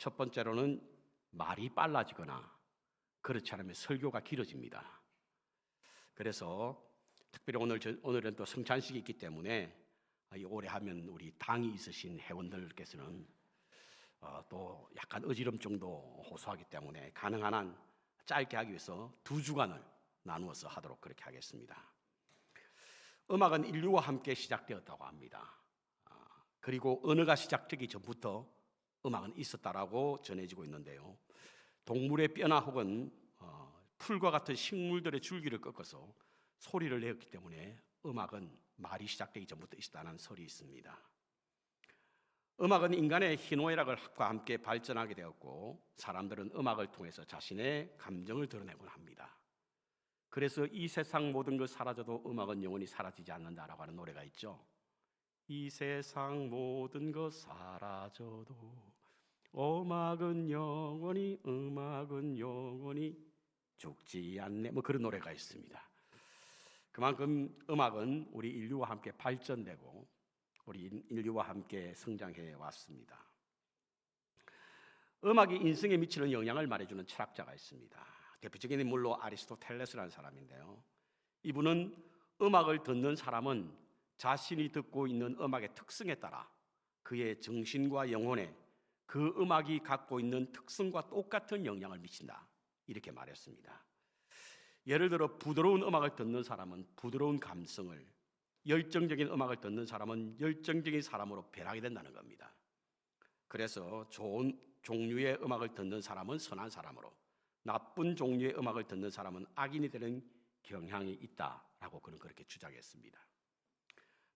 첫 번째로는 말이 빨라지거나 그렇지 않으면 설교가 길어집니다. 그래서 특별히 오늘은 또 성찬식이 있기 때문에 오래 하면 우리 당이 있으신 회원들께서는 또 약간 어지럼증도 호소하기 때문에 가능한 한 짧게 하기 위해서 2주간을 나누어서 하도록 그렇게 하겠습니다. 음악은 인류와 함께 시작되었다고 합니다. 그리고 언어가 시작되기 전부터 음악은 있었다라고 전해지고 있는데요. 동물의 뼈나 혹은 풀과 같은 식물들의 줄기를 꺾어서 소리를 내었기 때문에 음악은 말이 시작되기 전부터 있었다는 설이 있습니다. 음악은 인간의 희노애락과 함께 발전하게 되었고 사람들은 음악을 통해서 자신의 감정을 드러내곤 합니다. 그래서 이 세상 모든 것 사라져도 음악은 영원히 사라지지 않는다라고 하는 노래가 있죠. 이 세상 모든 것 사라져도 음악은 영원히 죽지 않네, 뭐 그런 노래가 있습니다. 그만큼 음악은 우리 인류와 함께 발전되고 우리 인류와 함께 성장해 왔습니다. 음악이 인생에 미치는 영향을 말해주는 철학자가 있습니다. 대표적인 인물로 아리스토텔레스라는 사람인데요. 이분은 음악을 듣는 사람은 자신이 듣고 있는 음악의 특성에 따라 그의 정신과 영혼에 그 음악이 갖고 있는 특성과 똑같은 영향을 미친다, 이렇게 말했습니다. 예를 들어 부드러운 음악을 듣는 사람은 부드러운 감성을, 열정적인 음악을 듣는 사람은 열정적인 사람으로 변하게 된다는 겁니다. 그래서 좋은 종류의 음악을 듣는 사람은 선한 사람으로, 나쁜 종류의 음악을 듣는 사람은 악인이 되는 경향이 있다라고 그는 그렇게 주장했습니다.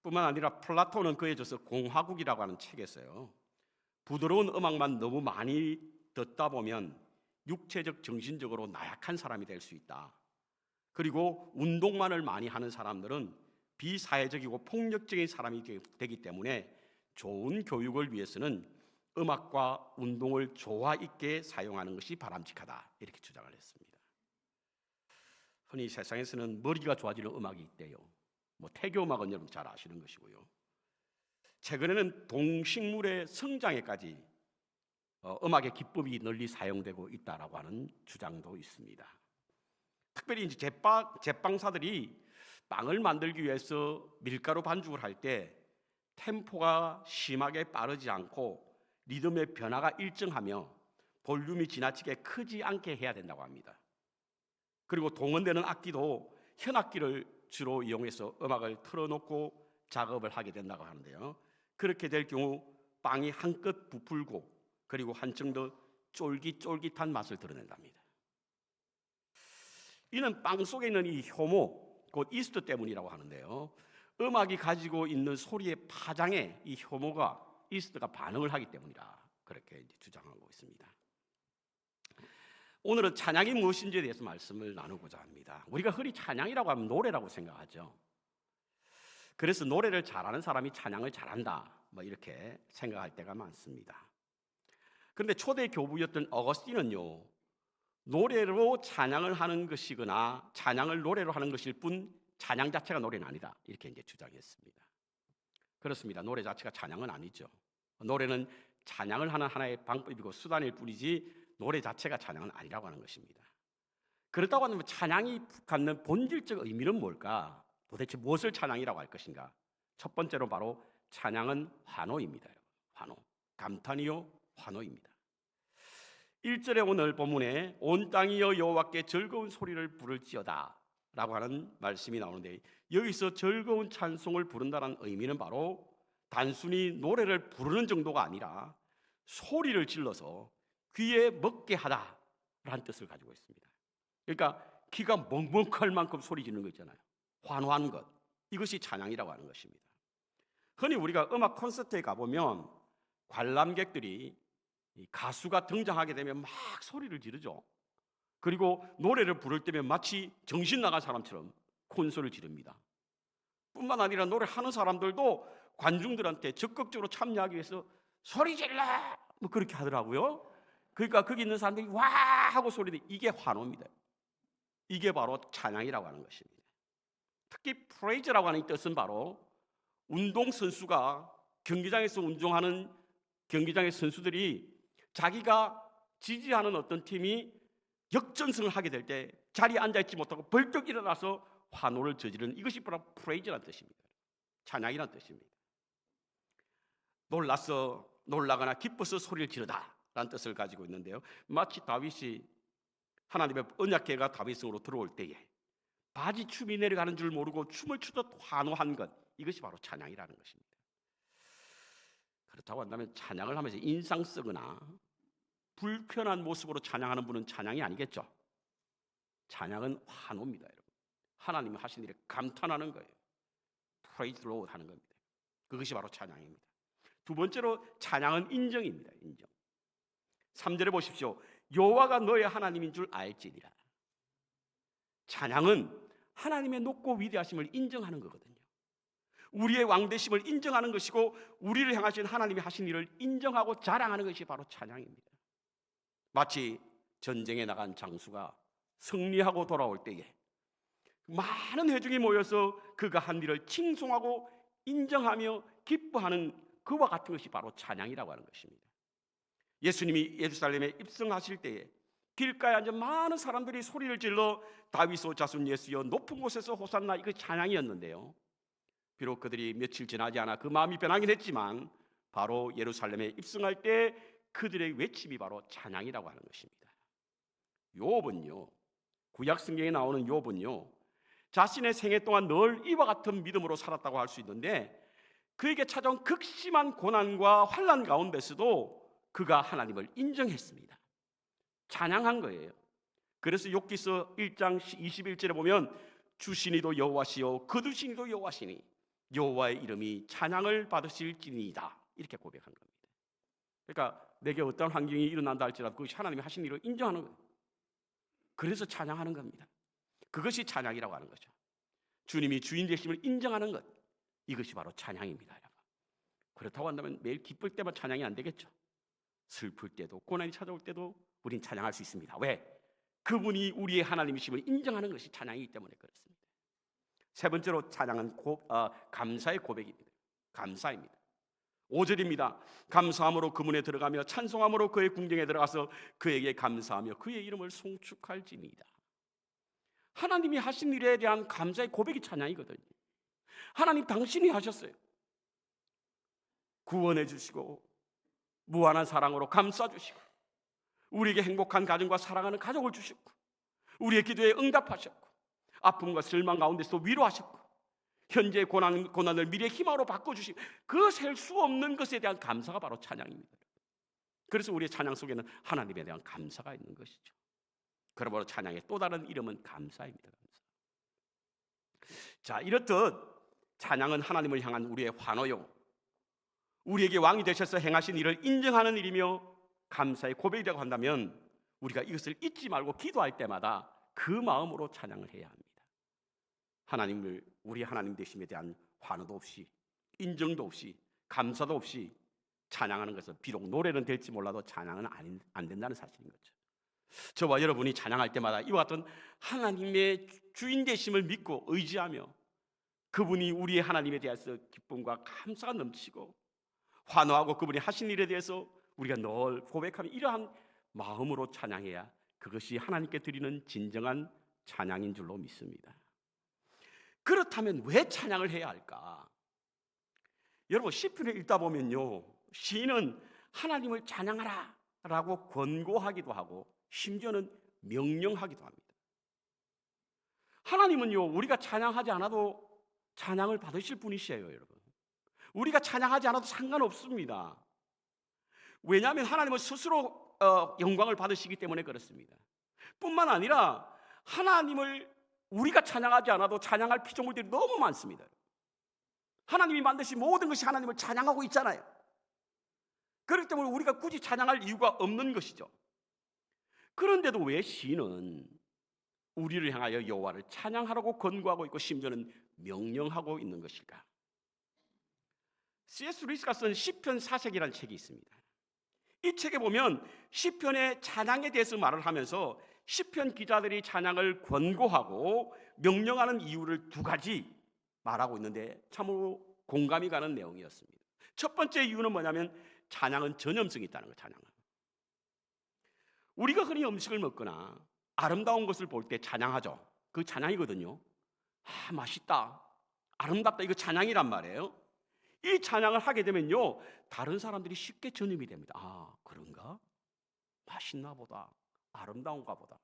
뿐만 아니라 플라톤은 그에 져서 공화국이라고 하는 책에서요, 부드러운 음악만 너무 많이 듣다 보면 육체적 정신적으로 나약한 사람이 될 수 있다. 그리고 운동만을 많이 하는 사람들은 비사회적이고 폭력적인 사람이 되기 때문에 좋은 교육을 위해서는 음악과 운동을 조화 있게 사용하는 것이 바람직하다, 이렇게 주장을 했습니다. 흔히 세상에서는 머리가 좋아지는 음악이 있대요. 태교 음악은 여러분 잘 아시는 것이고요. 최근에는 동식물의 성장에까지 음악의 기법이 널리 사용되고 있다라고 하는 주장도 있습니다. 특별히 이제 제빵사들이 빵을 만들기 위해서 밀가루 반죽을 할 때 템포가 심하게 빠르지 않고 리듬의 변화가 일정하며 볼륨이 지나치게 크지 않게 해야 된다고 합니다. 그리고 동원되는 악기도 현악기를 주로 이용해서 음악을 틀어놓고 작업을 하게 된다고 하는데요. 그렇게 될 경우 빵이 한껏 부풀고 그리고 한층 더 쫄깃쫄깃한 맛을 드러낸답니다. 이는 빵 속에 있는 이 효모, 곧 이스트 때문이라고 하는데요. 음악이 가지고 있는 소리의 파장에 이 효모가, 이스트가 반응을 하기 때문이라 그렇게 이제 주장하고 있습니다. 오늘은 찬양이 무엇인지에 대해서 말씀을 나누고자 합니다. 우리가 흔히 찬양이라고 하면 노래라고 생각하죠. 그래서 노래를 잘하는 사람이 찬양을 잘한다, 이렇게 생각할 때가 많습니다. 그런데 초대 교부였던 어거스틴은요, 노래로 찬양을 하는 것이거나 찬양을 노래로 하는 것일 뿐 찬양 자체가 노래는 아니다, 이렇게 이제 주장했습니다. 그렇습니다. 노래 자체가 찬양은 아니죠. 노래는 찬양을 하는 하나의 방법이고 수단일 뿐이지 노래 자체가 찬양은 아니라고 하는 것입니다. 그렇다고 하면 찬양이 갖는 본질적 의미는 뭘까? 도대체 무엇을 찬양이라고 할 것인가? 첫 번째로 바로 찬양은 환호입니다. 환호, 감탄이요 환호입니다. 1절에 오늘 본문에 온 땅이여 여호와께 즐거운 소리를 부를지어다 라고 하는 말씀이 나오는데, 여기서 즐거운 찬송을 부른다는 의미는 바로 단순히 노래를 부르는 정도가 아니라 소리를 질러서 귀에 먹게 하다라는 뜻을 가지고 있습니다. 그러니까 귀가 멍멍할 만큼 소리 지르는 거 있잖아요. 환호하는 것, 이것이 찬양이라고 하는 것입니다. 흔히 우리가 음악 콘서트에 가보면 관람객들이 가수가 등장하게 되면 막 소리를 지르죠. 그리고 노래를 부를 때면 마치 정신 나간 사람처럼 큰 소리를 지릅니다. 뿐만 아니라 노래하는 사람들도 관중들한테 적극적으로 참여하기 위해서 소리 질러! 그렇게 하더라고요. 그러니까 거기 있는 사람들이 와! 하고 소리를, 이게 환호입니다. 이게 바로 찬양이라고 하는 것입니다. 특히 프레이즈라고 하는 이 뜻은 바로 운동선수가 경기장에서 운동하는 경기장의 선수들이 자기가 지지하는 어떤 팀이 역전승을 하게 될 때 자리에 앉아있지 못하고 벌떡 일어나서 환호를 저지르는, 이것이 바로 프레이즈라는 뜻입니다. 찬양이라는 뜻입니다. 놀라거나 기뻐서 소리를 지르다 라는 뜻을 가지고 있는데요, 마치 다윗이 하나님의 언약궤가 다윗성으로 들어올 때에 바지 춤이 내려가는 줄 모르고 춤을 추듯 환호한 것, 이것이 바로 찬양이라는 것입니다. 그렇다고 한다면 찬양을 하면서 인상 쓰거나 불편한 모습으로 찬양하는 분은 찬양이 아니겠죠. 찬양은 환호입니다, 여러분. 하나님이 하신 일에 감탄하는 거예요. Praise the Lord 하는 겁니다. 그것이 바로 찬양입니다. 두 번째로 찬양은 인정입니다. 인정. 3절에 보십시오. 여호와가 너의 하나님인 줄 알지니라. 찬양은 하나님의 높고 위대하심을 인정하는 거거든요. 우리의 왕되심을 인정하는 것이고, 우리를 향하신 하나님이 하신 일을 인정하고 자랑하는 것이 바로 찬양입니다. 마치 전쟁에 나간 장수가 승리하고 돌아올 때에 많은 회중이 모여서 그가 한 일을 칭송하고 인정하며 기뻐하는 그와 같은 것이 바로 찬양이라고 하는 것입니다. 예수님이 예루살렘에 입성하실 때에 길가에 앉은 많은 사람들이 소리를 질러 다윗의 자손 예수여 높은 곳에서 호산나, 이거 찬양이었는데요, 비록 그들이 며칠 지나지 않아 그 마음이 변하긴 했지만 바로 예루살렘에 입성할 때 그들의 외침이 바로 찬양이라고 하는 것입니다. 욥은요, 구약 성경에 나오는 욥은요, 자신의 생애 동안 늘 이와 같은 믿음으로 살았다고 할 수 있는데, 그에게 찾아온 극심한 고난과 환난 가운데서도 그가 하나님을 인정했습니다. 찬양한 거예요. 그래서 욥기서 1장 21절에 보면 주신이도 여호와시요 거두신이도 여호와시니 여호와의 이름이 찬양을 받으실지니이다, 이렇게 고백한 겁니다. 그러니까 내게 어떤 환경이 일어난다 할지라도 그것이 하나님이 하신 일을 인정하는 거예요. 그래서 찬양하는 겁니다. 그것이 찬양이라고 하는 거죠. 주님이 주인 되심을 인정하는 것, 이것이 바로 찬양입니다. 그렇다고 한다면 매일 기쁠 때만 찬양이 안 되겠죠. 슬플 때도 고난이 찾아올 때도 우린 찬양할 수 있습니다. 왜? 그분이 우리의 하나님이심을 인정하는 것이 찬양이기 때문에 그렇습니다. 세 번째로 찬양은 감사의 고백입니다. 감사입니다. 5절입니다. 감사함으로 그 문에 들어가며 찬송함으로 그의 궁정에 들어가서 그에게 감사하며 그의 이름을 송축할지니이다. 하나님이 하신 일에 대한 감사의 고백이 찬양이거든요. 하나님 당신이 하셨어요. 구원해 주시고 무한한 사랑으로 감싸 주시고 우리에게 행복한 가정과 사랑하는 가족을 주셨고 우리의 기도에 응답하셨고 아픔과 절망 가운데서 위로하셨고 현재의 고난을 미래의 희망으로 바꿔주시고 그 셀 수 없는 것에 대한 감사가 바로 찬양입니다. 그래서 우리의 찬양 속에는 하나님에 대한 감사가 있는 것이죠. 그러므로 찬양의 또 다른 이름은 감사입니다. 감사. 자, 이렇듯 찬양은 하나님을 향한 우리의 환호요, 우리에게 왕이 되셔서 행하신 일을 인정하는 일이며 감사의 고백이라고 한다면 우리가 이것을 잊지 말고 기도할 때마다 그 마음으로 찬양을 해야 합니다. 하나님을, 우리 하나님 되심에 대한 환호도 없이 인정도 없이 감사도 없이 찬양하는 것은 비록 노래는 될지 몰라도 찬양은 안 된다는 사실인 거죠. 저와 여러분이 찬양할 때마다 이와 같은 하나님의 주인 되심을 믿고 의지하며 그분이 우리의 하나님에 대해서 기쁨과 감사가 넘치고 환호하고 그분이 하신 일에 대해서 우리가 늘 고백하며 이러한 마음으로 찬양해야 그것이 하나님께 드리는 진정한 찬양인 줄로 믿습니다. 그렇다면 왜 찬양을 해야 할까? 여러분, 시편을 읽다 보면요, 시인은 하나님을 찬양하라 라고 권고하기도 하고 심지어는 명령하기도 합니다. 하나님은요, 우리가 찬양하지 않아도 찬양을 받으실 분이시에요. 여러분, 우리가 찬양하지 않아도 상관없습니다. 왜냐하면 하나님은 스스로 영광을 받으시기 때문에 그렇습니다. 뿐만 아니라 하나님을 우리가 찬양하지 않아도 찬양할 피조물들이 너무 많습니다. 하나님이 만드신 모든 것이 하나님을 찬양하고 있잖아요. 그렇기 때문에 우리가 굳이 찬양할 이유가 없는 것이죠. 그런데도 왜 시인은 우리를 향하여 여호와를 찬양하라고 권고하고 있고 심지어는 명령하고 있는 것일까? C.S. 루이스가 쓴 시편 사색이라는 책이 있습니다. 이 책에 보면 시편의 찬양에 대해서 말을 하면서 시편 기자들이 찬양을 권고하고 명령하는 이유를 두 가지 말하고 있는데 참으로 공감이 가는 내용이었습니다. 첫 번째 이유는 뭐냐면 찬양은 전염성이 있다는 거예요. 찬양은 우리가 흔히 음식을 먹거나 아름다운 것을 볼 때 찬양하죠. 그 찬양이거든요. 아, 맛있다, 아름답다, 이거 찬양이란 말이에요. 이 찬양을 하게 되면요, 다른 사람들이 쉽게 전염이 됩니다. 아, 그런가? 맛있나 보다, 아름다운가 보다.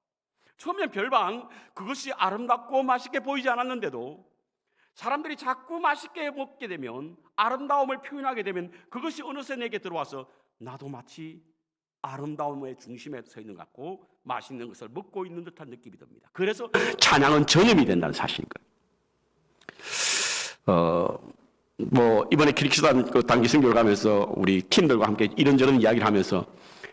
처음엔 별반 그것이 아름답고 맛있게 보이지 않았는데도 사람들이 자꾸 맛있게 먹게 되면, 아름다움을 표현하게 되면 그것이 어느새 내게 들어와서 나도 마치 아름다움의 중심에 서 있는 것 같고 맛있는 것을 먹고 있는 듯한 느낌이 듭니다. 그래서 찬양은 전염이 된다는 사실인 거예요. 이번에 기릭수단 그 단기 선교를 가면서 우리 팀들과 함께 이런저런 이야기를 하면서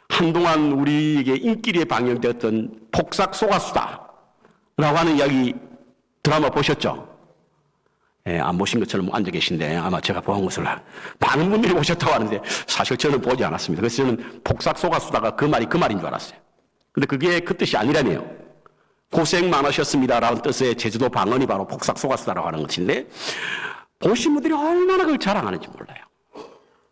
한동안 우리에게 인기리에 방영되었던 폭삭 소가수다라고 하는 이야기 드라마 보셨죠? 예, 안 보신 것처럼 앉아 계신데 아마 제가 본 것을 많은 분들이 보셨다고 하는데 사실 저는 보지 않았습니다. 그래서 저는 폭삭 소가수다가 그 말이 그 말인 줄 알았어요. 근데 그게 그 뜻이 아니라네요. 고생 많으셨습니다라는 뜻의 제주도 방언이 바로 폭삭 소가수다라고 하는 것인데, 보신 분들이 얼마나 그걸 자랑하는지 몰라요.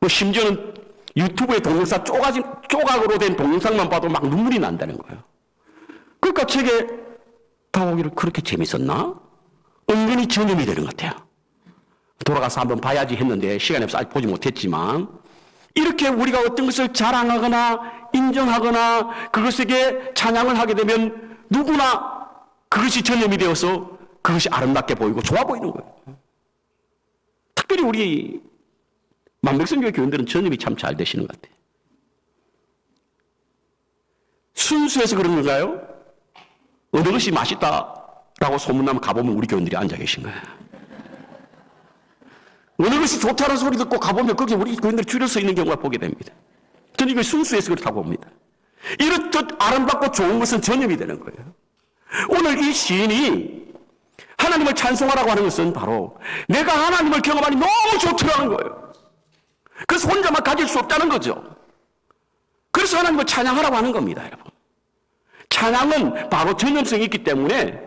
심지어는 유튜브에 동영상 조각으로 된 동영상만 봐도 막 눈물이 난다는 거예요. 그러니까 책에 다 보기를 그렇게 재밌었나? 은근히 전염이 되는 것 같아요. 돌아가서 한번 봐야지 했는데 시간이 없어 아직 보지 못했지만, 이렇게 우리가 어떤 것을 자랑하거나 인정하거나 그것에게 찬양을 하게 되면 누구나 그것이 전염이 되어서 그것이 아름답게 보이고 좋아 보이는 거예요. 특별히 우리 만백성교회 교인들은 전염이 참 잘 되시는 것 같아요. 순수해서 그런 건가요? 어느 것이 맛있다라고 소문나면 가보면 우리 교인들이 앉아 계신 거예요. 어느 것이 좋다는 소리 듣고 가보면 거기 우리 교인들이 줄여 서 있는 경우가 보게 됩니다. 저는 이걸 순수해서 그렇다고 봅니다. 이렇듯 아름답고 좋은 것은 전염이 되는 거예요. 오늘 이 시인이 하나님을 찬송하라고 하는 것은 바로 내가 하나님을 경험하니 너무 좋더라는 거예요. 그래서 혼자만 가질 수 없다는 거죠. 그래서 하나님을 찬양하라고 하는 겁니다, 여러분. 찬양은 바로 전염성이 있기 때문에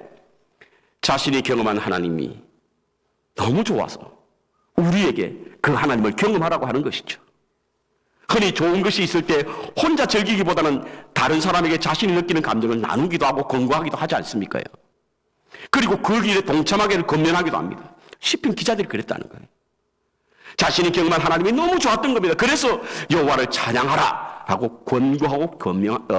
자신이 경험한 하나님이 너무 좋아서 우리에게 그 하나님을 경험하라고 하는 것이죠. 흔히 좋은 것이 있을 때 혼자 즐기기보다는 다른 사람에게 자신이 느끼는 감정을 나누기도 하고 권고하기도 하지 않습니까? 그리고 그 길에 동참하기를 권면하기도 합니다. 시편 기자들이 그랬다는 거예요. 자신이 경험한 하나님이 너무 좋았던 겁니다. 그래서 여호와를 찬양하라 하고 권고하고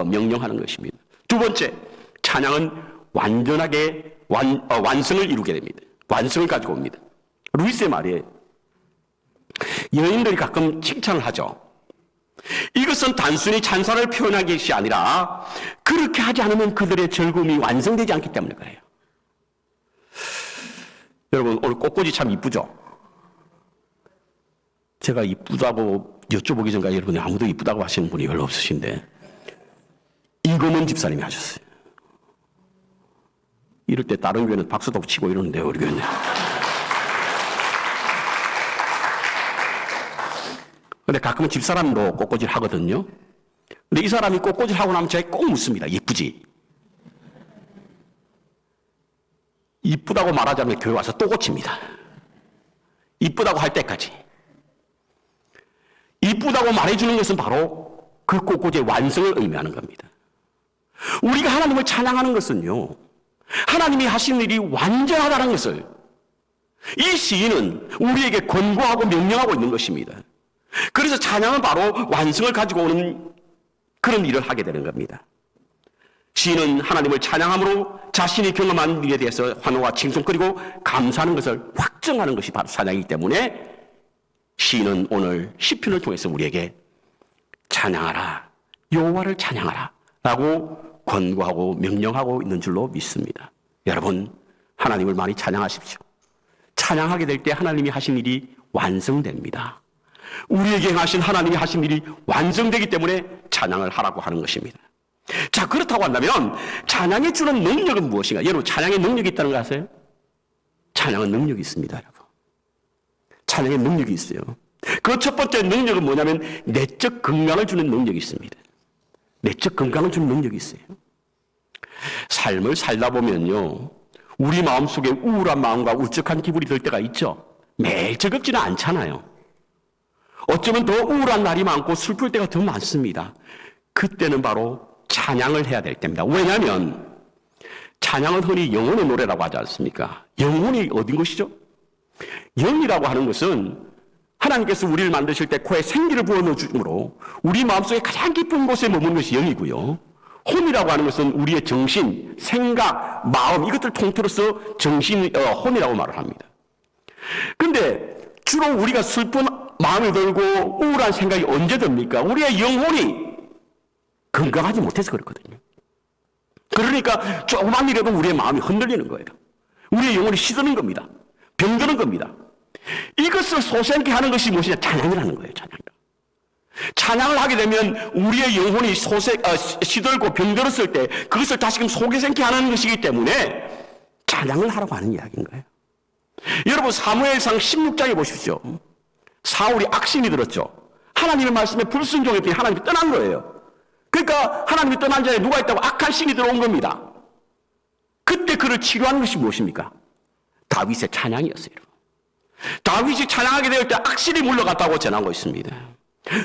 명령하는 것입니다. 두 번째, 찬양은 완전하게 완성을 이루게 됩니다. 완성을 가지고 옵니다. 루이스의 말이에요. 여인들이 가끔 칭찬을 하죠. 이것은 단순히 찬사를 표현하는 것이 아니라 그렇게 하지 않으면 그들의 즐거움이 완성되지 않기 때문에 그래요. 여러분, 오늘 꽃꽂이 참 이쁘죠? 제가 이쁘다고 여쭤보기 전까지 여러분이 아무도 이쁘다고 하시는 분이 별로 없으신데 이금은 집사님이 하셨어요. 이럴 때 다른 교회는 박수도 치고 이러는데요, 우리 교회는. 근데 가끔은 집사람도 꽃꽂이를 하거든요. 근데 이 사람이 꽃꽂이를 하고 나면 제가 꼭 묻습니다. 예쁘지? 이쁘다고 말하자면 교회 와서 또 고칩니다. 이쁘다고 할 때까지. 이쁘다고 말해주는 것은 바로 그 꽃꽂이의 완성을 의미하는 겁니다. 우리가 하나님을 찬양하는 것은요, 하나님이 하신 일이 완전하다는 것을 이 시인은 우리에게 권고하고 명령하고 있는 것입니다. 그래서 찬양은 바로 완성을 가지고 오는 그런 일을 하게 되는 겁니다. 시인은 하나님을 찬양함으로 자신이 경험한 일에 대해서 환호와 칭송 그리고 감사하는 것을 확정하는 것이 바로 찬양이기 때문에 시인은 오늘 시편을 통해서 우리에게 찬양하라, 여호와를 찬양하라 라고 권고하고 명령하고 있는 줄로 믿습니다. 여러분, 하나님을 많이 찬양하십시오. 찬양하게 될 때 하나님이 하신 일이 완성됩니다. 우리에게 행하신 하나님이 하신 일이 완성되기 때문에 찬양을 하라고 하는 것입니다. 자, 그렇다고 한다면 찬양이 주는 능력은 무엇인가? 여러분, 찬양의 능력이 있다는 거 아세요? 찬양은 능력이 있습니다, 여러분. 찬양의 능력이 있어요. 그 첫 번째 능력은 뭐냐면 내적 건강을 주는 능력이 있습니다. 내적 건강을 주는 능력이 있어요. 삶을 살다 보면요, 우리 마음속에 우울한 마음과 울적한 기분이 들 때가 있죠. 매일 즐겁지는 않잖아요. 어쩌면 더 우울한 날이 많고 슬플 때가 더 많습니다. 그때는 바로 찬양을 해야 될 때입니다. 왜냐하면 찬양은 흔히 영혼의 노래라고 하지 않습니까? 영혼이 어딘 것이죠? 영이라고 하는 것은 하나님께서 우리를 만드실 때 코에 생기를 부어넣어 주므로 우리 마음속에 가장 깊은 곳에 머무는 것이 영이고요. 혼이라고 하는 것은 우리의 정신, 생각, 마음 이것들 통틀어서 혼이라고 말을 합니다. 그런데 주로 우리가 슬픈 마음이 들고 우울한 생각이 언제 듭니까? 우리의 영혼이 건강하지 못해서 그렇거든요. 그러니까 조그만 일에도 우리의 마음이 흔들리는 거예요. 우리의 영혼이 시드는 겁니다. 병드는 겁니다. 이것을 소생케 하는 것이 무엇이냐? 찬양이라는 거예요. 찬양을 하게 되면 우리의 영혼이 시들고 병들었을 때 그것을 다시금 소개생케 하는 것이기 때문에 찬양을 하라고 하는 이야기인 거예요. 여러분 사무엘상 16장에 보십시오. 사울이 악신이 들었죠. 하나님의 말씀에 불순종했더니 하나님이 떠난 거예요. 그러니까 하나님이 떠난 자에 누가 있다고? 악한 신이 들어온 겁니다. 그때 그를 치료하는 것이 무엇입니까? 다윗의 찬양이었어요. 다윗이 찬양하게 될 때 악신이 물러갔다고 전하고 있습니다.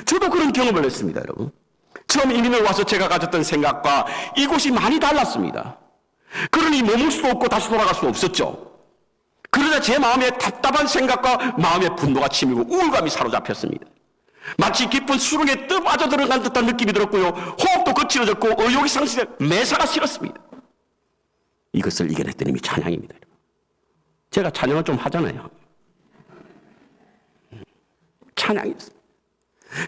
저도 그런 경험을 했습니다, 여러분. 처음 이민을 와서 제가 가졌던 생각과 이곳이 많이 달랐습니다. 그러니 머물 수도 없고 다시 돌아갈 수 없었죠. 그러자 제 마음에 답답한 생각과 마음의 분노가 치밀고 우울감이 사로잡혔습니다. 마치 깊은 수렁에 떠 빠져들어간 듯한 느낌이 들었고요. 호흡도 거칠어졌고 의욕이 상실해 매사가 싫었습니다. 이것을 이겨냈던 힘이 찬양입니다. 제가 찬양을 좀 하잖아요. 찬양이었습니다.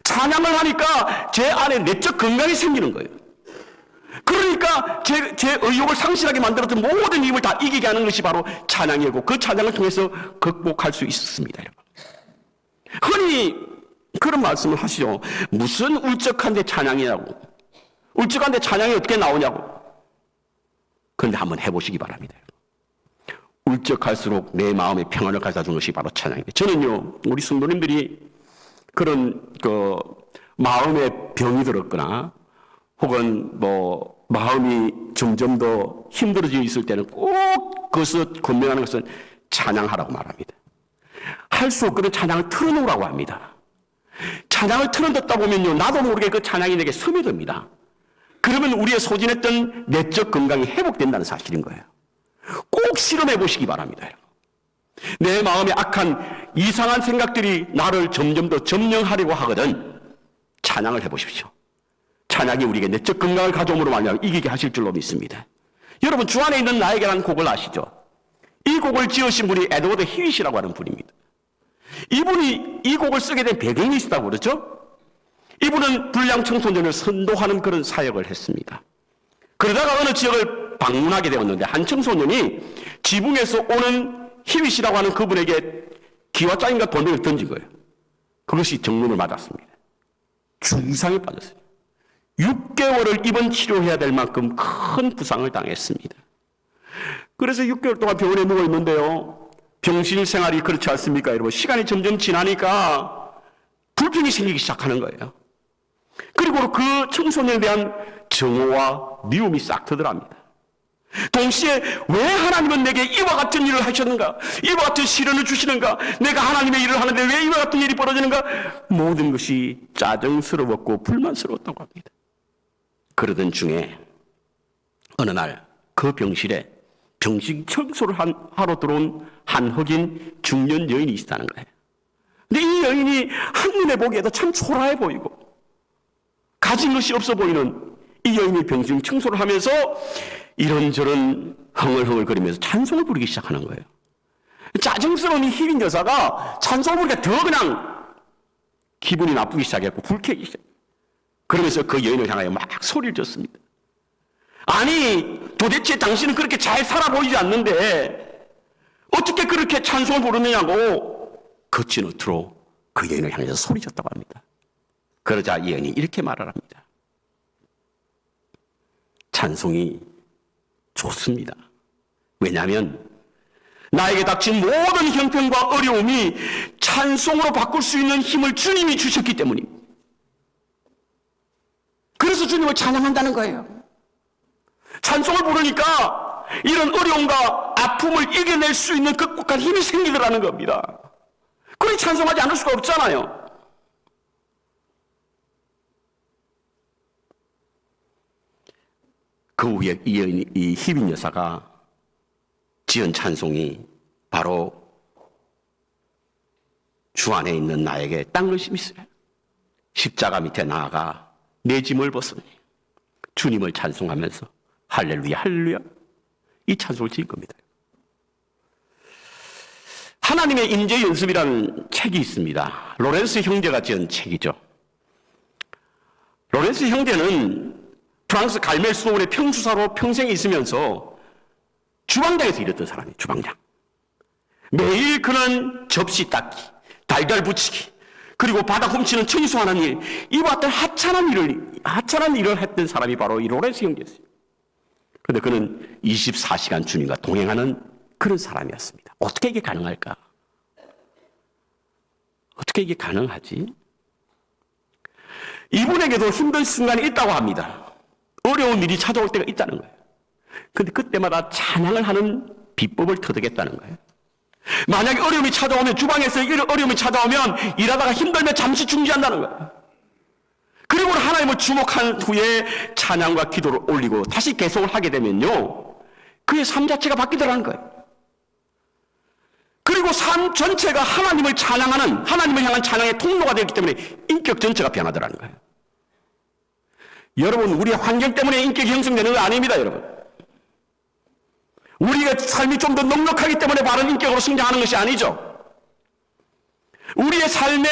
찬양을 하니까 제 안에 내적 건강이 생기는 거예요. 그러니까 제 의욕을 상실하게 만들었던 모든 힘을 다 이기게 하는 것이 바로 찬양이고 그 찬양을 통해서 극복할 수 있었습니다. 여러분. 흔히 그런 말씀을 하시죠. 무슨 울적한데 찬양이냐고. 울적한데 찬양이 어떻게 나오냐고. 그런데 한번 해보시기 바랍니다. 울적할수록 내 마음에 평안을 가져다 주는 것이 바로 찬양입니다. 저는요, 우리 성도님들이 그런 마음에 병이 들었거나 혹은 마음이 점점 더 힘들어져 있을 때는 꼭 그것을 건명하는 것은 찬양하라고 말합니다. 할 수 없거든 찬양을 틀어놓으라고 합니다. 찬양을 틀어듣다 보면요, 나도 모르게 그 찬양이 내게 스며듭니다. 그러면 우리의 소진했던 내적 건강이 회복된다는 사실인 거예요. 꼭 실험해 보시기 바랍니다. 내 마음에 악한 이상한 생각들이 나를 점점 더 점령하려고 하거든 찬양을 해보십시오. 찬양이 우리에게 내적 건강을 가져옴으로 말미암아 이기게 하실 줄로 믿습니다. 여러분 주 안에 있는 나에게라는 곡을 아시죠? 이 곡을 지으신 분이 에드워드 히윗이라고 하는 분입니다. 이분이 이 곡을 쓰게 된 배경이 있다고 그러죠? 이분은 불량 청소년을 선도하는 그런 사역을 했습니다. 그러다가 어느 지역을 방문하게 되었는데 한 청소년이 지붕에서 오는 히윗이라고 하는 그분에게 기와장인가 돌멩이를 던진 거예요. 그것이 정문을 맞았습니다. 중상에 빠졌어요. 6개월을 입원 치료해야 될 만큼 큰 부상을 당했습니다. 그래서 6개월 동안 병원에 누워 있는데요. 병실 생활이 그렇지 않습니까, 여러분? 시간이 점점 지나니까 불평이 생기기 시작하는 거예요. 그리고 그 청소년에 대한 정오와 미움이 싹 터들어갑니다. 동시에 왜 하나님은 내게 이와 같은 일을 하셨는가? 이와 같은 시련을 주시는가? 내가 하나님의 일을 하는데 왜 이와 같은 일이 벌어지는가? 모든 것이 짜증스러웠고 불만스러웠다고 합니다. 그러던 중에 어느 날 그 병실에 병식 청소를 하러 들어온 한 흑인 중년 여인이 있었다는 거예요. 근데 이 여인이 한눈에 보기에도 참 초라해 보이고 가진 것이 없어 보이는 이 여인이 병식 청소를 하면서 이런저런 흥얼흥얼거리면서 찬송을 부르기 시작하는 거예요. 짜증스러운 이 흑인 여사가 찬송을 부르니까 더 그냥 기분이 나쁘기 시작했고 불쾌하기 시작했어요. 그러면서 그 여인을 향하여 막 소리를 졌습니다. 아니 도대체 당신은 그렇게 잘 살아 보이지 않는데 어떻게 그렇게 찬송을 부르느냐고 거친 어투로 그 여인을 향해서 소리쳤다고 합니다. 그러자 이 여인이 이렇게 말을 합니다. 찬송이 좋습니다. 왜냐하면 나에게 닥친 모든 형편과 어려움이 찬송으로 바꿀 수 있는 힘을 주님이 주셨기 때문입니다. 그래서 주님을 찬양한다는 거예요. 찬송을 부르니까 이런 어려움과 아픔을 이겨낼 수 있는 극복한 힘이 생기더라는 겁니다. 그러니 찬송하지 않을 수가 없잖아요. 그 후에 이 희빈 여사가 지은 찬송이 바로 주 안에 있는 나에게 딴 것이 있어요. 십자가 밑에 나아가 내 짐을 벗으니 주님을 찬송하면서 할렐루야 할렐루야 이 찬송을 지은 겁니다. 하나님의 임재 연습이라는 책이 있습니다. 로렌스 형제가 지은 책이죠. 로렌스 형제는 프랑스 갈멜스원의 평수사로 평생 있으면서 주방장에서 일했던 사람이에요. 주방장. 매일 그는 접시 닦기, 달걀 붙이기, 그리고 바닥 훔치는 청소하는 일, 이와 같은 하찮은 일을 했던 사람이 바로 이 로렌스 형제였어요. 그런데 그는 24시간 주님과 동행하는 그런 사람이었습니다. 어떻게 이게 가능할까? 어떻게 이게 가능하지? 이분에게도 힘든 순간이 있다고 합니다. 어려운 일이 찾아올 때가 있다는 거예요. 그런데 그때마다 찬양을 하는 비법을 터득했다는 거예요. 만약에 어려움이 찾아오면, 주방에서 어려움이 찾아오면 일하다가 힘들면 잠시 중지한다는 거예요. 그리고 하나님을 주목한 후에 찬양과 기도를 올리고 다시 계속을 하게 되면요, 그의 삶 자체가 바뀌더라는 거예요. 그리고 삶 전체가 하나님을 찬양하는, 하나님을 향한 찬양의 통로가 되었기 때문에 인격 전체가 변하더라는 거예요. 여러분, 우리의 환경 때문에 인격이 형성되는 거 아닙니다, 여러분. 우리가 삶이 좀 더 넉넉하기 때문에 바른 인격으로 성장하는 것이 아니죠. 우리의 삶에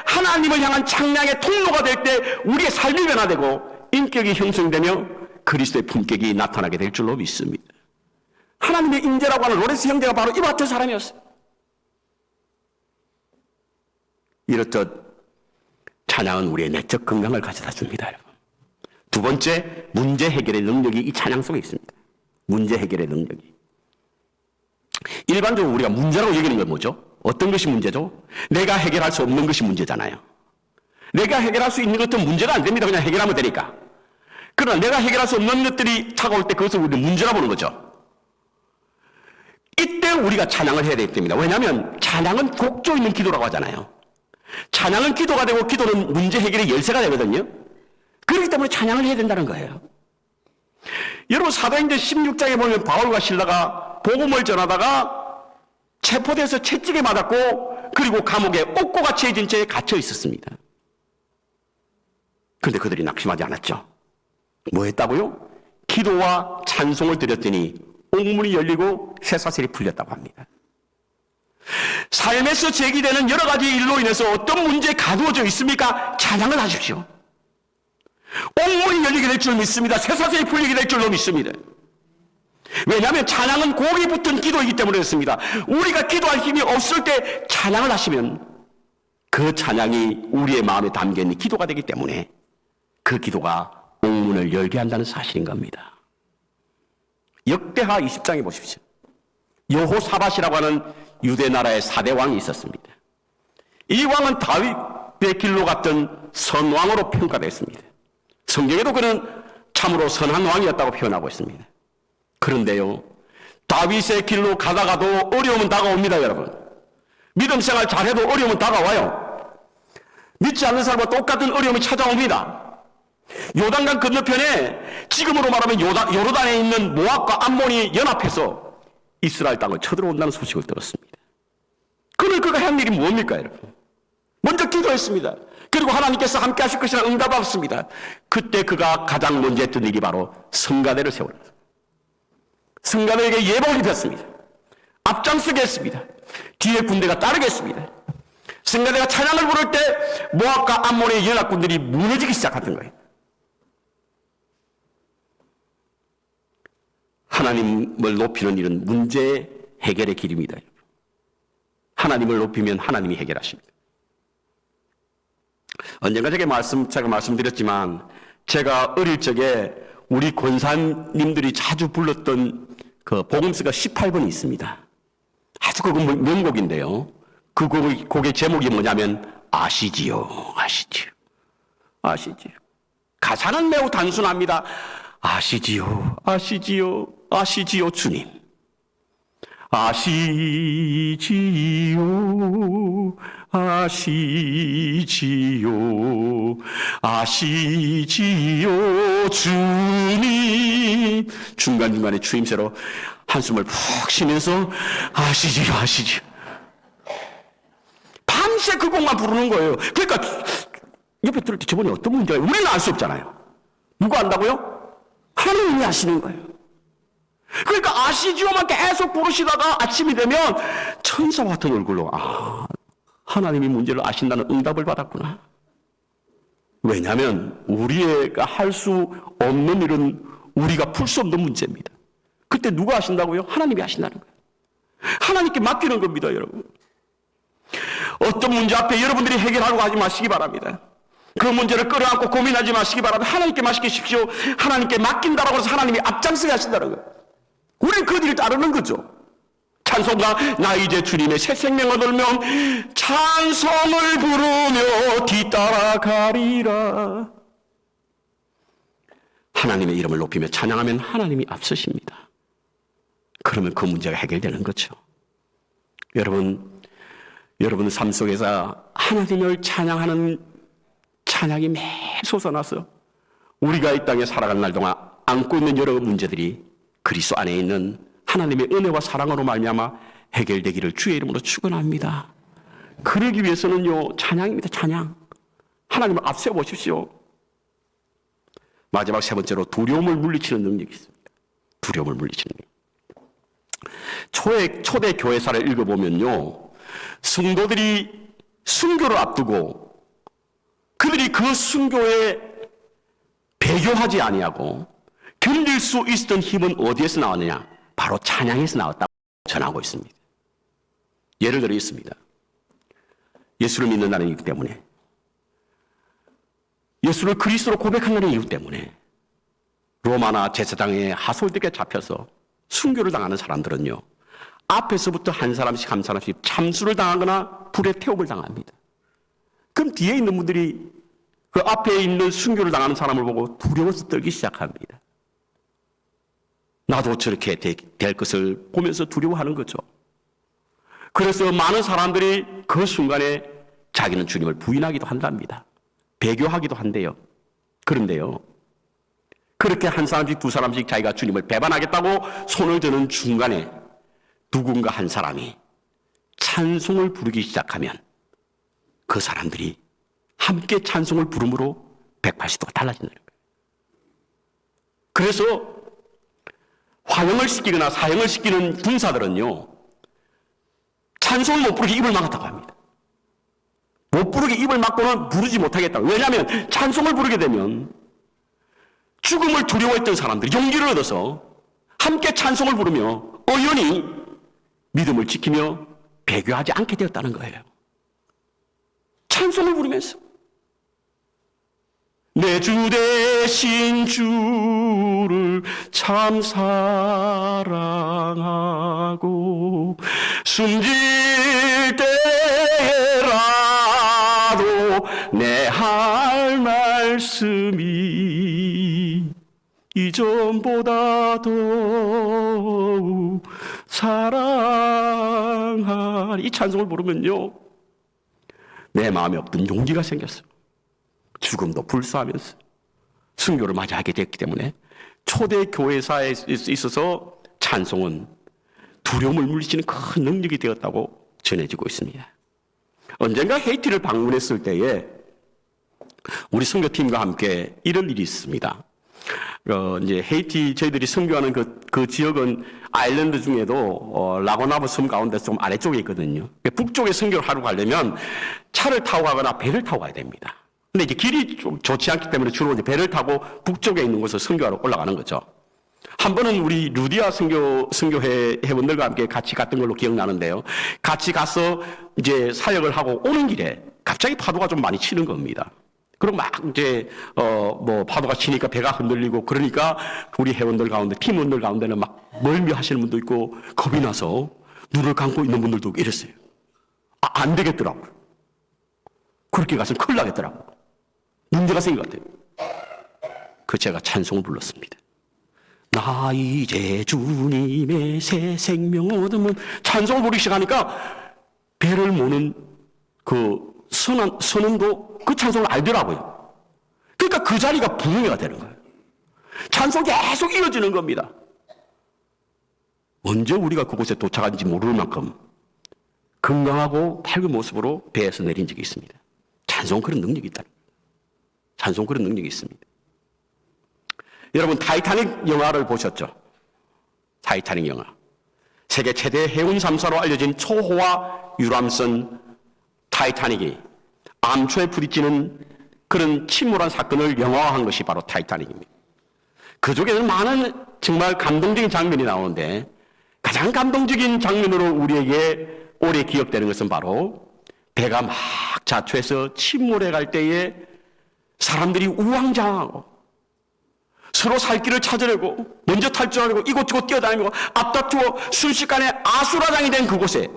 하나님을 향한 찬양의 통로가 될 때 우리의 삶이 변화되고 인격이 형성되며 그리스도의 품격이 나타나게 될 줄로 믿습니다. 하나님의 인재라고 하는 로렌스 형제가 바로 이와 같은 사람이었어요. 이렇듯 찬양은 우리의 내적 건강을 가져다 줍니다, 여러분. 두 번째, 문제 해결의 능력이 이 찬양 속에 있습니다. 문제 해결의 능력이. 일반적으로 우리가 문제라고 여기는 건 뭐죠? 어떤 것이 문제죠? 내가 해결할 수 없는 것이 문제잖아요. 내가 해결할 수 있는 것은 문제가 안 됩니다. 그냥 해결하면 되니까. 그러나 내가 해결할 수 없는 것들이 차가울 때 그것을 우리는 문제라 보는 거죠. 이때 우리가 찬양을 해야 되기 때문입니다. 왜냐하면 찬양은 곡조 있는 기도라고 하잖아요. 찬양은 기도가 되고 기도는 문제 해결의 열쇠가 되거든요. 그렇기 때문에 찬양을 해야 된다는 거예요. 여러분, 사도행전 16장에 보면 바울과 실라가 복음을 전하다가 체포돼서 채찍에 맞았고, 그리고 감옥에 옥고가 채해진 채 갇혀 있었습니다. 그런데 그들이 낙심하지 않았죠. 뭐 했다고요? 기도와 찬송을 드렸더니 옥문이 열리고 쇠사슬이 풀렸다고 합니다. 삶에서 제기되는 여러 가지 일로 인해서 어떤 문제에 가두어져 있습니까? 찬양을 하십시오. 옥문이 열리게 될 줄 믿습니다. 쇠사슬이 풀리게 될 줄로 믿습니다. 왜냐하면 찬양은 곡이 붙은 기도이기 때문에 그렇습니다. 우리가 기도할 힘이 없을 때 찬양을 하시면 그 찬양이 우리의 마음에 담겨있는 기도가 되기 때문에 그 기도가 옥문을 열게 한다는 사실인 겁니다. 역대하 20장에 보십시오. 여호사밧이라고 하는 유대 나라의 4대 왕이 있었습니다. 이 왕은 다윗의 길로 갔던 선왕으로 평가됐습니다. 성경에도 그는 참으로 선한 왕이었다고 표현하고 있습니다. 그런데요, 다윗의 길로 가다가도 어려움은 다가옵니다, 여러분. 믿음 생활 잘해도 어려움은 다가와요. 믿지 않는 사람과 똑같은 어려움이 찾아옵니다. 요단강 건너편에 지금으로 말하면 요르단에 있는 모압과 암몬이 연합해서 이스라엘 땅을 쳐들어온다는 소식을 들었습니다. 그러면 그가 한 일이 뭡니까, 여러분? 먼저 기도했습니다. 그리고 하나님께서 함께 하실 것이라 응답받았습니다. 그때 그가 가장 먼저 했던 일이 바로 성가대를 세웠습니다. 성가대에게 예복을 입혔습니다. 앞장서게 했습니다. 뒤에 군대가 따르겠습니다. 성가대가 찬양을 부를 때 모압과 암몬의 연합군들이 무너지기 시작했던 거예요. 하나님을 높이는 일은 문제 해결의 길입니다. 하나님을 높이면 하나님이 해결하십니다. 언젠가 제가 말씀드렸지만, 제가 어릴 적에 우리 권사님들이 자주 불렀던 그 복음서가 18번이 있습니다. 아주 그 명곡인데요. 그 곡의 제목이 뭐냐면 아시지요, 아시지요, 아시지요. 가사는 매우 단순합니다. 아시지요, 아시지요, 아시지요, 주님. 아시지요, 아시지요, 아시지요, 주님. 주님이 중간중간에 추임새로 한숨을 푹 쉬면서 아시지 밤새 그 곡만 부르는 거예요. 그러니까 옆에 들을 때 저번에 어떤 문제예요? 우리는 알 수 없잖아요. 누가 안다고요? 하나님이 아시는 거예요. 그러니까 아시지요만 계속 부르시다가 아침이 되면 천사와 같은 얼굴로 하나님이 문제를 아신다는 응답을 받았구나. 왜냐하면 우리가 할 수 없는 일은 우리가 풀 수 없는 문제입니다. 그때 누가 아신다고요? 하나님이 아신다는 거예요. 하나님께 맡기는 겁니다, 여러분. 어떤 문제 앞에 여러분들이 해결하려고 하지 마시기 바랍니다. 그 문제를 끌어안고 고민하지 마시기 바랍니다. 하나님께 맡기십시오. 하나님께 맡긴다라고 해서 하나님이 앞장서게 하신다는 거예요. 우리는 그 일을 따르는 거죠. 찬송가 나 이제 주님의 새 생명 얻으면 찬송을 부르며 뒤따라가리라. 하나님의 이름을 높이며 찬양하면 하나님이 앞서십니다. 그러면 그 문제가 해결되는 거죠. 여러분 삶 속에서 하나님을 찬양하는 찬양이 매일 솟아나서 우리가 이 땅에 살아가는 날 동안 안고 있는 여러 문제들이 그리스도 안에 있는 하나님의 은혜와 사랑으로 말미암아 해결되기를 주의 이름으로 축원합니다. 그러기 위해서는요, 찬양입니다. 찬양. 하나님을 앞세워 보십시오. 마지막 세 번째로 두려움을 물리치는 능력이 있습니다. 두려움을 물리치는 능력. 초대 교회사를 읽어보면요, 성도들이 순교를 앞두고 그들이 그 순교에 배교하지 아니하고 견딜 수 있었던 힘은 어디에서 나왔느냐? 바로 찬양에서 나왔다고 전하고 있습니다. 예를 들어 있습니다. 예수를 믿는다는 이유 때문에, 예수를 그리스도로 고백한다는 이유 때문에 로마나 제사장의 하솔들에게 잡혀서 순교를 당하는 사람들은요, 앞에서부터 한 사람씩 참수를 당하거나 불에 태움을 당합니다. 그럼 뒤에 있는 분들이 그 앞에 있는 순교를 당하는 사람을 보고 두려워서 떨기 시작합니다. 나도 저렇게 될 것을 보면서 두려워하는 거죠. 그래서 많은 사람들이 그 순간에 자기는 주님을 부인하기도 한답니다. 배교하기도 한대요. 그런데요, 그렇게 한 사람씩 두 사람씩 자기가 주님을 배반하겠다고 손을 드는 중간에 누군가 한 사람이 찬송을 부르기 시작하면 그 사람들이 함께 찬송을 부름으로 180도가 달라진다는 거예요. 그래서 화형을 시키거나 사형을 시키는 군사들은요, 찬송을 못 부르게 입을 막았다고 합니다. 못 부르게 입을 막고는 부르지 못하겠다고. 왜냐하면 찬송을 부르게 되면 죽음을 두려워했던 사람들이 용기를 얻어서 함께 찬송을 부르며 의연히 믿음을 지키며 배교하지 않게 되었다는 거예요. 찬송을 부르면서 내 주 대신 주를 참 사랑하고 숨질 때라도 내 할 말씀이 이전보다 더욱 사랑하리. 이 찬송을 부르면요, 내 마음에 없던 용기가 생겼어요. 죽음도 불사하면서 순교를 맞이하게 됐기 때문에 초대 교회사에 있어서 찬송은 두려움을 물리치는 큰 능력이 되었다고 전해지고 있습니다. 언젠가 헤이티를 방문했을 때에 우리 선교팀과 함께 이런 일이 있습니다. 이제 헤이티 저희들이 선교하는 그 지역은 아일랜드 중에도 라고나브 섬 가운데 좀 아래쪽에 있거든요. 북쪽에 선교를 하러 가려면 차를 타고 가거나 배를 타고 가야 됩니다. 근데 이제 길이 좀 좋지 않기 때문에 주로 이제 배를 타고 북쪽에 있는 곳을 선교하러 올라가는 거죠. 한 번은 우리 루디아 선교회 회원들과 함께 같이 갔던 걸로 기억나는데요. 같이 가서 이제 사역을 하고 오는 길에 갑자기 파도가 좀 많이 치는 겁니다. 그럼 막 이제 파도가 치니까 배가 흔들리고 그러니까 우리 회원들 가운데, 팀원들 가운데는 막 멀미하시는 분도 있고 겁이 나서 눈을 감고 있는 분들도 이랬어요. 안 되겠더라고요. 그렇게 가서 큰일 나겠더라고요. 문제가 생긴 것 같아요. 그 제가 찬송을 불렀습니다. 나 이제 주님의 새 생명 얻으면, 찬송을 부르기 시작하니까 배를 모는 그 선원도 그 찬송을 알더라고요. 그러니까 그 자리가 부흥회가 되는 거예요. 찬송 계속 이어지는 겁니다. 언제 우리가 그곳에 도착한지 모를 만큼 건강하고 밝은 모습으로 배에서 내린 적이 있습니다. 찬송 그런 능력이 있다. 찬송 그런 능력이 있습니다. 여러분 타이타닉 영화를 보셨죠? 타이타닉 영화. 세계 최대 해운 3사로 알려진 초호화 유람선 타이타닉이 암초에 부딪히는 그런 침몰한 사건을 영화화한 것이 바로 타이타닉입니다. 그쪽에는 많은 정말 감동적인 장면이 나오는데 가장 감동적인 장면으로 우리에게 오래 기억되는 것은 바로 배가 막 자초해서 침몰해 갈 때에 사람들이 우왕좌왕하고 서로 살 길을 찾으려고 먼저 탈출하려고 이곳저곳 뛰어다니고 앞다투어 순식간에 아수라장이 된 그곳에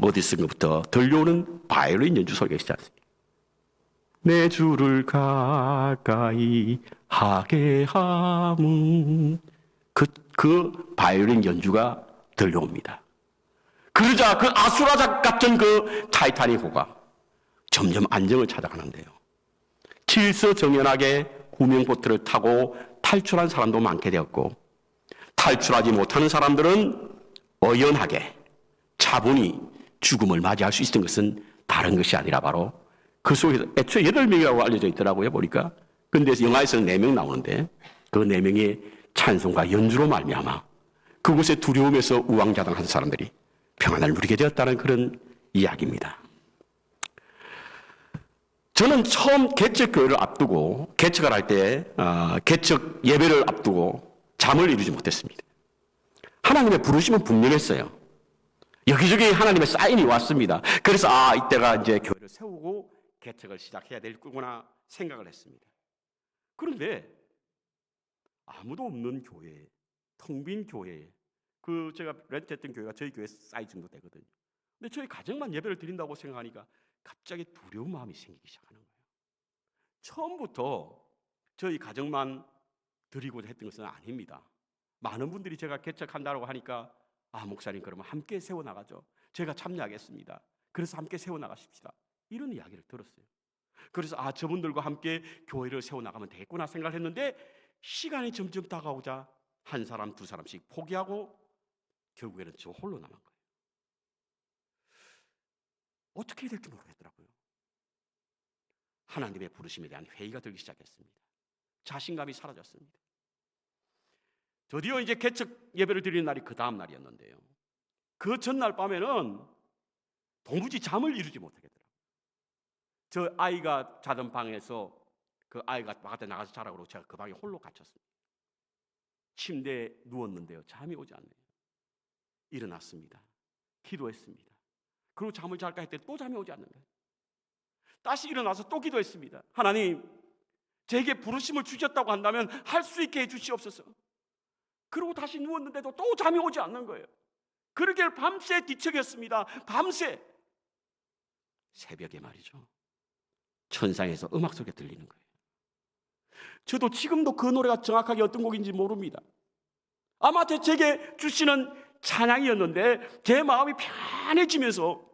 어디선가부터 들려오는 바이올린 연주 소리가 있지 않습니까? 내 주를 가까이 하게 함은 그 바이올린 연주가 들려옵니다. 그러자 그 아수라작 같은 그 타이타닉호가 점점 안정을 찾아가는데요. 질서정연하게 구명보트를 타고 탈출한 사람도 많게 되었고 탈출하지 못하는 사람들은 어연하게 차분히 죽음을 맞이할 수 있었던 것은 다른 것이 아니라 바로 그 속에서 애초에 8명이라고 알려져 있더라고요. 보니까. 근데 영화에서는 4명 나오는데 그 4명의 찬송과 연주로 말미암아 그곳에 두려움에서 우왕좌왕한 사람들이 평안을 누리게 되었다는 그런 이야기입니다. 저는 처음 개척교회를 앞두고 개척을 할 때 개척 예배를 앞두고 잠을 이루지 못했습니다. 하나님의 부르심은 분명했어요. 여기저기 하나님의 사인이 왔습니다. 그래서 이때가 이제 교회를 세우고 개척을 시작해야 되겠구나 생각을 했습니다. 그런데 아무도 없는 교회, 텅 빈 교회, 제가 렌트했던 교회가 저희 교회 사이즈 정도 되거든요. 근데 저희 가정만 예배를 드린다고 생각하니까 갑자기 두려운 마음이 생기기 시작하는 거예요. 처음부터 저희 가정만 드리고자 했던 것은 아닙니다. 많은 분들이 제가 개척한다고 하니까 목사님 그러면 함께 세워나가죠. 제가 참여하겠습니다. 그래서 함께 세워나가십시다. 이런 이야기를 들었어요. 그래서 저분들과 함께 교회를 세워나가면 되겠구나 생각을 했는데 시간이 점점 다가오자 한 사람 두 사람씩 포기하고 결국에는 저 홀로 남은 거예요. 어떻게 해야 될지 모르겠더라고요. 하나님의 부르심에 대한 회의가 들기 시작했습니다. 자신감이 사라졌습니다. 드디어 이제 개척 예배를 드리는 날이 그 다음 날이었는데요. 그 전날 밤에는 도무지 잠을 이루지 못하겠더라고요. 저 아이가 자던 방에서 그 아이가 바깥에 나가서 자라고 그러고 제가 그 방에 홀로 갇혔습니다. 침대에 누웠는데요. 잠이 오지 않네요. 일어났습니다. 기도했습니다. 그리고 잠을 잘까 했더니 또 잠이 오지 않는 거예요. 다시 일어나서 또 기도했습니다. 하나님, 제게 부르심을 주셨다고 한다면 할 수 있게 해주시옵소서. 그리고 다시 누웠는데도 또 잠이 오지 않는 거예요. 그러길 밤새 뒤척였습니다. 밤새. 새벽에 말이죠. 천상에서 음악 소리가 들리는 거예요. 저도 지금도 그 노래가 정확하게 어떤 곡인지 모릅니다. 아마 제게 주시는 찬양이었는데 제 마음이 편해지면서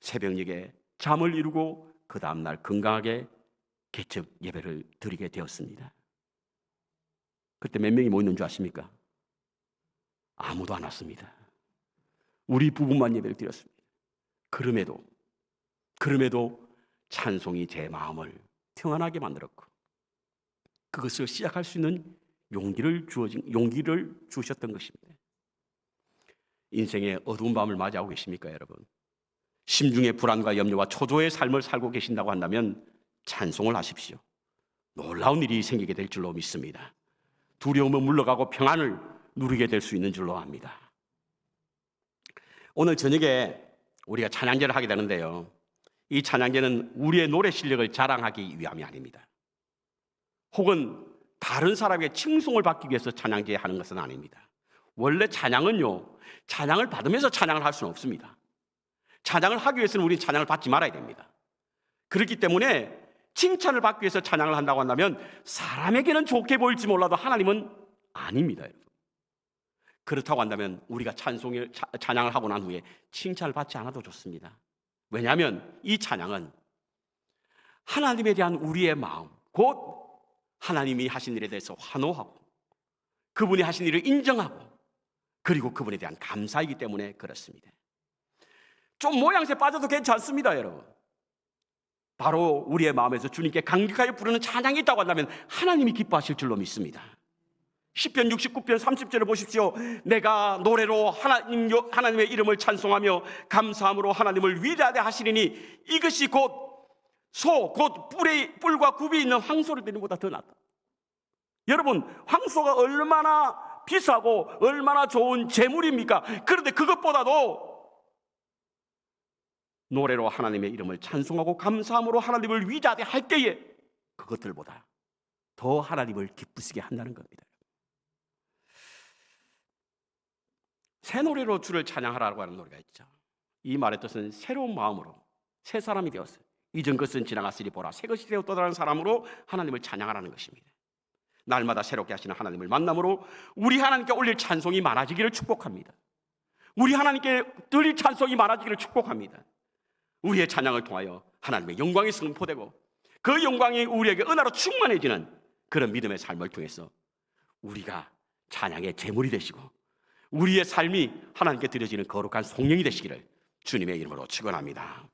새벽녘에 잠을 이루고 그 다음날 건강하게 개척 예배를 드리게 되었습니다. 그때 몇 명이 모였는 줄 아십니까? 아무도 안 왔습니다. 우리 부부만 예배를 드렸습니다. 그럼에도 찬송이 제 마음을 평안하게 만들었고 그것을 시작할 수 있는 용기를 주셨던 것입니다. 인생의 어두운 밤을 맞이하고 계십니까, 여러분? 심중의 불안과 염려와 초조의 삶을 살고 계신다고 한다면 찬송을 하십시오. 놀라운 일이 생기게 될 줄로 믿습니다. 두려움은 물러가고 평안을 누리게 될 수 있는 줄로 압니다. 오늘 저녁에 우리가 찬양제를 하게 되는데요. 이 찬양제는 우리의 노래 실력을 자랑하기 위함이 아닙니다. 혹은 다른 사람에게 칭송을 받기 위해서 찬양제 하는 것은 아닙니다. 원래 찬양은요, 찬양을 받으면서 찬양을 할 수는 없습니다. 찬양을 하기 위해서는 우리는 찬양을 받지 말아야 됩니다. 그렇기 때문에 칭찬을 받기 위해서 찬양을 한다고 한다면 사람에게는 좋게 보일지 몰라도 하나님은 아닙니다, 여러분. 그렇다고 한다면 우리가 찬양을 하고 난 후에 칭찬을 받지 않아도 좋습니다. 왜냐하면 이 찬양은 하나님에 대한 우리의 마음, 곧 하나님이 하신 일에 대해서 환호하고 그분이 하신 일을 인정하고 그리고 그분에 대한 감사이기 때문에 그렇습니다. 좀 모양새 빠져도 괜찮습니다, 여러분. 바로 우리의 마음에서 주님께 강력하게 부르는 찬양이 있다고 한다면 하나님이 기뻐하실 줄로 믿습니다. 시편 69편 30절을 보십시오. 내가 노래로 하나님의 이름을 찬송하며 감사함으로 하나님을 위대하게 하시리니 이것이 곧 뿔과 굽이 있는 황소를 드리는 것보다 더 낫다. 여러분, 황소가 얼마나 비싸고 얼마나 좋은 재물입니까? 그런데 그것보다도 노래로 하나님의 이름을 찬송하고 감사함으로 하나님을 위대하게 할 때에 그것들보다 더 하나님을 기쁘시게 한다는 겁니다. 새 노래로 주를 찬양하라고 하는 노래가 있죠. 이 말의 뜻은 새로운 마음으로 새 사람이 되었어요. 이전 것은 지나갔으니 보라 새 것이 되었다라는 사람으로 하나님을 찬양하라는 것입니다. 날마다 새롭게 하시는 하나님을 만남으로 우리 하나님께 올릴 찬송이 많아지기를 축복합니다. 우리 하나님께 드릴 찬송이 많아지기를 축복합니다. 우리의 찬양을 통하여 하나님의 영광이 선포되고 그 영광이 우리에게 은혜로 충만해지는 그런 믿음의 삶을 통해서 우리가 찬양의 제물이 되시고 우리의 삶이 하나님께 드려지는 거룩한 송영이 되시기를 주님의 이름으로 축원합니다.